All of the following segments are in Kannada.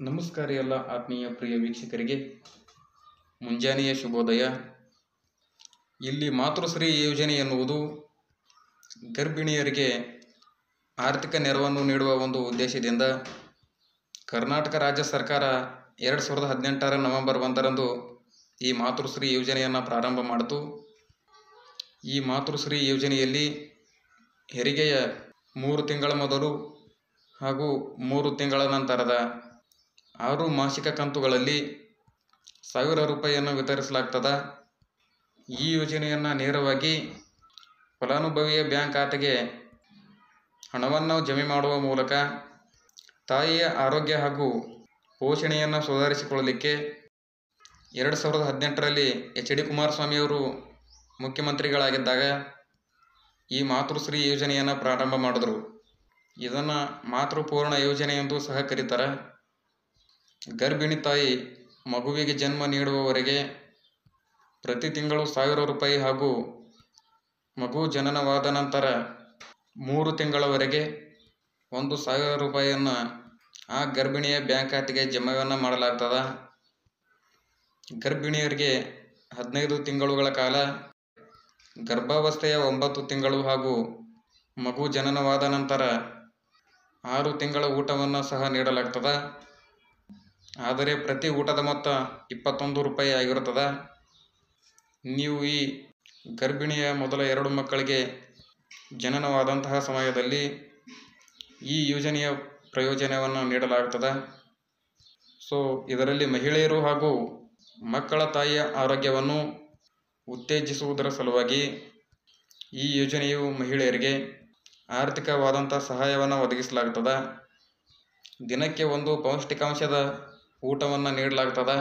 ನಮಸ್ಕಾರ ಎಲ್ಲ ಆತ್ಮೀಯ ಪ್ರಿಯ ವೀಕ್ಷಕರಿಗೆ ಮುಂಜಾನೆಯ ಶುಭೋದಯ. ಇಲ್ಲಿ ಮಾತೃಶ್ರೀ ಯೋಜನೆ ಎನ್ನುವುದು ಗರ್ಭಿಣಿಯರಿಗೆ ಆರ್ಥಿಕ ನೆರವನ್ನು ನೀಡುವ ಒಂದು ಉದ್ದೇಶದಿಂದ ಕರ್ನಾಟಕ ರಾಜ್ಯ ಸರ್ಕಾರ 2018 ನವೆಂಬರ್ 1ರಂದು ಈ ಮಾತೃಶ್ರೀ ಯೋಜನೆಯನ್ನು ಪ್ರಾರಂಭ ಮಾಡಿತು. ಈ ಮಾತೃಶ್ರೀ ಯೋಜನೆಯಲ್ಲಿ ಹೆರಿಗೆಯ 3 ತಿಂಗಳ ಮೊದಲು ಹಾಗೂ 3 ತಿಂಗಳ ನಂತರದ 6 ಮಾಸಿಕ ಕಂತುಗಳಲ್ಲಿ 1000 ರೂಪಾಯಿಯನ್ನು ವಿತರಿಸಲಾಗ್ತದೆ. ಈ ಯೋಜನೆಯನ್ನು ನೇರವಾಗಿ ಫಲಾನುಭವಿಯ ಬ್ಯಾಂಕ್ ಖಾತೆಗೆ ಹಣವನ್ನು ಜಮೆ ಮಾಡುವ ಮೂಲಕ ತಾಯಿಯ ಆರೋಗ್ಯ ಹಾಗೂ ಪೋಷಣೆಯನ್ನು ಸುಧಾರಿಸಿಕೊಳ್ಳಲಿಕ್ಕೆ 2018ರಲ್ಲಿ ಎಚ್ ಡಿ ಕುಮಾರಸ್ವಾಮಿಯವರು ಮುಖ್ಯಮಂತ್ರಿಗಳಾಗಿದ್ದಾಗ ಈ ಮಾತೃಶ್ರೀ ಯೋಜನೆಯನ್ನು ಪ್ರಾರಂಭ ಮಾಡಿದರು. ಇದನ್ನು ಮಾತೃಪೂರ್ಣ ಯೋಜನೆ ಎಂದು ಸಹ ಕರೀತಾರೆ. ಗರ್ಭಿಣಿ ತಾಯಿ ಮಗುವಿಗೆ ಜನ್ಮ ನೀಡುವವರೆಗೆ ಪ್ರತಿ ತಿಂಗಳು 1000 ರೂಪಾಯಿ ಹಾಗೂ ಮಗು ಜನನವಾದ ನಂತರ 3 ತಿಂಗಳವರೆಗೆ 1000 ರೂಪಾಯಿಯನ್ನು ಆ ಗರ್ಭಿಣಿಯ ಬ್ಯಾಂಕ್ ಖಾತೆಗೆ ಜಮೆಯನ್ನು ಮಾಡಲಾಗ್ತದೆ. ಗರ್ಭಿಣಿಯರಿಗೆ 15 ತಿಂಗಳುಗಳ ಕಾಲ, ಗರ್ಭಾವಸ್ಥೆಯ 9 ತಿಂಗಳು ಹಾಗೂ ಮಗು ಜನನವಾದ ನಂತರ 6 ತಿಂಗಳ ಊಟವನ್ನು ಸಹ ನೀಡಲಾಗ್ತದೆ. ಆದರೆ ಪ್ರತಿ ಊಟದ ಮೊತ್ತ 21 ರೂಪಾಯಿ ಆಗಿರುತ್ತದೆ. ನೀವು ಈ ಗರ್ಭಿಣಿಯ ಮೊದಲ 2 ಮಕ್ಕಳಿಗೆ ಜನನವಾದಂತಹ ಸಮಯದಲ್ಲಿ ಈ ಯೋಜನೆಯ ಪ್ರಯೋಜನವನ್ನು ನೀಡಲಾಗುತ್ತದೆ. ಇದರಲ್ಲಿ ಮಹಿಳೆಯರು ಹಾಗೂ ಮಕ್ಕಳ ತಾಯಿಯ ಆರೋಗ್ಯವನ್ನು ಉತ್ತೇಜಿಸುವುದರ ಸಲುವಾಗಿ ಈ ಯೋಜನೆಯು ಮಹಿಳೆಯರಿಗೆ ಆರ್ಥಿಕವಾದಂಥ ಸಹಾಯವನ್ನು ಒದಗಿಸಲಾಗುತ್ತದೆ. ದಿನಕ್ಕೆ 1 ಪೌಷ್ಟಿಕಾಂಶದ ಊಟವನ್ನು ನೀಡಲಾಗ್ತದೆ.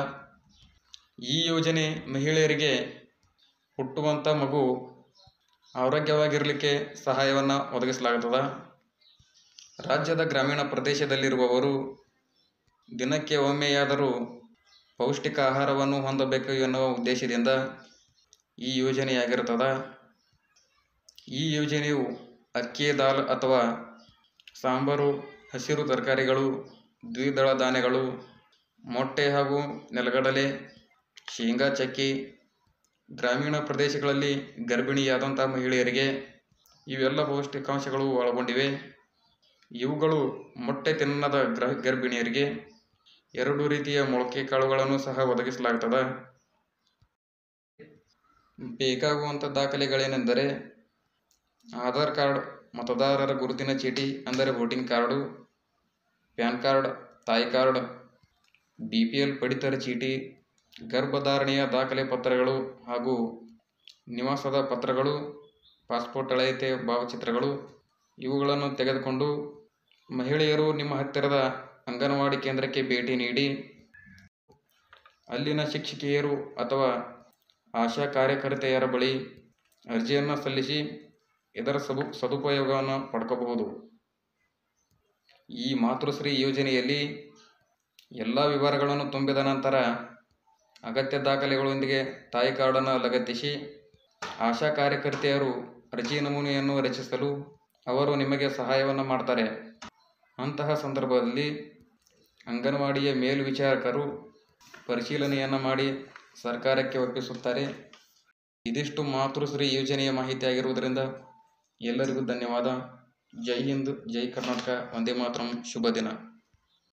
ಈ ಯೋಜನೆ ಮಹಿಳೆಯರಿಗೆ ಹುಟ್ಟುವಂಥ ಮಗು ಆರೋಗ್ಯವಾಗಿರಲಿಕ್ಕೆ ಸಹಾಯವನ್ನು ಒದಗಿಸಲಾಗುತ್ತದೆ. ರಾಜ್ಯದ ಗ್ರಾಮೀಣ ಪ್ರದೇಶದಲ್ಲಿರುವವರು ದಿನಕ್ಕೆ ಒಮ್ಮೆಯಾದರೂ ಪೌಷ್ಟಿಕ ಆಹಾರವನ್ನು ಹೊಂದಬೇಕು ಎನ್ನುವ ಉದ್ದೇಶದಿಂದ ಈ ಯೋಜನೆಯಾಗಿರುತ್ತದೆ. ಈ ಯೋಜನೆಯು ಅಕ್ಕಿ, ದಾಲ್ ಅಥವಾ ಸಾಂಬಾರು, ಹಸಿರು ತರಕಾರಿಗಳು, ದ್ವಿದಳ ಧಾನ್ಯಗಳು, ಮೊಟ್ಟೆ ಹಾಗೂ ನೆಲಗಡಲೆ, ಶೇಂಗಾ, ಚಕ್ಕಿ, ಗ್ರಾಮೀಣ ಪ್ರದೇಶಗಳಲ್ಲಿ ಗರ್ಭಿಣಿಯಾದಂಥ ಮಹಿಳೆಯರಿಗೆ ಇವೆಲ್ಲ ಪೌಷ್ಟಿಕಾಂಶಗಳು ಒಳಗೊಂಡಿವೆ. ಇವುಗಳು ಮೊಟ್ಟೆ ತಿನ್ನದ ಗರ್ಭಿಣಿಯರಿಗೆ 2 ರೀತಿಯ ಮೊಳಕೆ ಕಾಳುಗಳನ್ನು ಸಹ ಒದಗಿಸಲಾಗುತ್ತದೆ. ಬೇಕಾಗುವಂಥ ದಾಖಲೆಗಳೇನೆಂದರೆ ಆಧಾರ್ ಕಾರ್ಡ್, ಮತದಾರರ ಗುರುತಿನ ಚೀಟಿ ಅಂದರೆ ವೋಟಿಂಗ್ ಕಾರ್ಡು, ಪ್ಯಾನ್ ಕಾರ್ಡ್, ತಾಯಿ ಕಾರ್ಡ್, BPL ಪಡಿತರ ಚೀಟಿ, ಗರ್ಭಧಾರಣೆಯ ದಾಖಲೆ ಪತ್ರಗಳು ಹಾಗೂ ನಿವಾಸದ ಪತ್ರಗಳು, ಪಾಸ್ಪೋರ್ಟ್ ಅಳತೆ ಭಾವಚಿತ್ರಗಳು ಇವುಗಳನ್ನು ತೆಗೆದುಕೊಂಡು ಮಹಿಳೆಯರು ನಿಮ್ಮ ಹತ್ತಿರದ ಅಂಗನವಾಡಿ ಕೇಂದ್ರಕ್ಕೆ ಭೇಟಿ ನೀಡಿ ಅಲ್ಲಿನ ಶಿಕ್ಷಕಿಯರು ಅಥವಾ ಆಶಾ ಕಾರ್ಯಕರ್ತೆಯರ ಬಳಿ ಅರ್ಜಿಯನ್ನು ಸಲ್ಲಿಸಿ ಇದರ ಸದುಪಯೋಗವನ್ನು ಪಡ್ಕೋಬಹುದು. ಈ ಮಾತೃಶ್ರೀ ಯೋಜನೆಯಲ್ಲಿ ಎಲ್ಲ ವಿವರಗಳನ್ನು ತುಂಬಿದ ನಂತರ ಅಗತ್ಯ ದಾಖಲೆಗಳೊಂದಿಗೆ ತಾಯಿ ಕಾರ್ಡನ್ನು ಲಗತ್ತಿಸಿ ಆಶಾ ಕಾರ್ಯಕರ್ತೆಯರು ಅರ್ಜಿ ನಮೂನೆಯನ್ನು ರಚಿಸಲು ಅವರು ನಿಮಗೆ ಸಹಾಯವನ್ನು ಮಾಡ್ತಾರೆ. ಅಂತಹ ಸಂದರ್ಭದಲ್ಲಿ ಅಂಗನವಾಡಿಯ ಮೇಲ್ವಿಚಾರಕರು ಪರಿಶೀಲನೆಯನ್ನು ಮಾಡಿ ಸರ್ಕಾರಕ್ಕೆ ಒಪ್ಪಿಸುತ್ತಾರೆ. ಇದಿಷ್ಟು ಮಾತೃಶ್ರೀ ಯೋಜನೆಯ ಮಾಹಿತಿ ಆಗಿರುವುದರಿಂದ ಎಲ್ಲರಿಗೂ ಧನ್ಯವಾದ. ಜೈ ಹಿಂದ್, ಜೈ ಕರ್ನಾಟಕ, ವಂದೇ ಮಾತರಂ. ಶುಭ ದಿನ.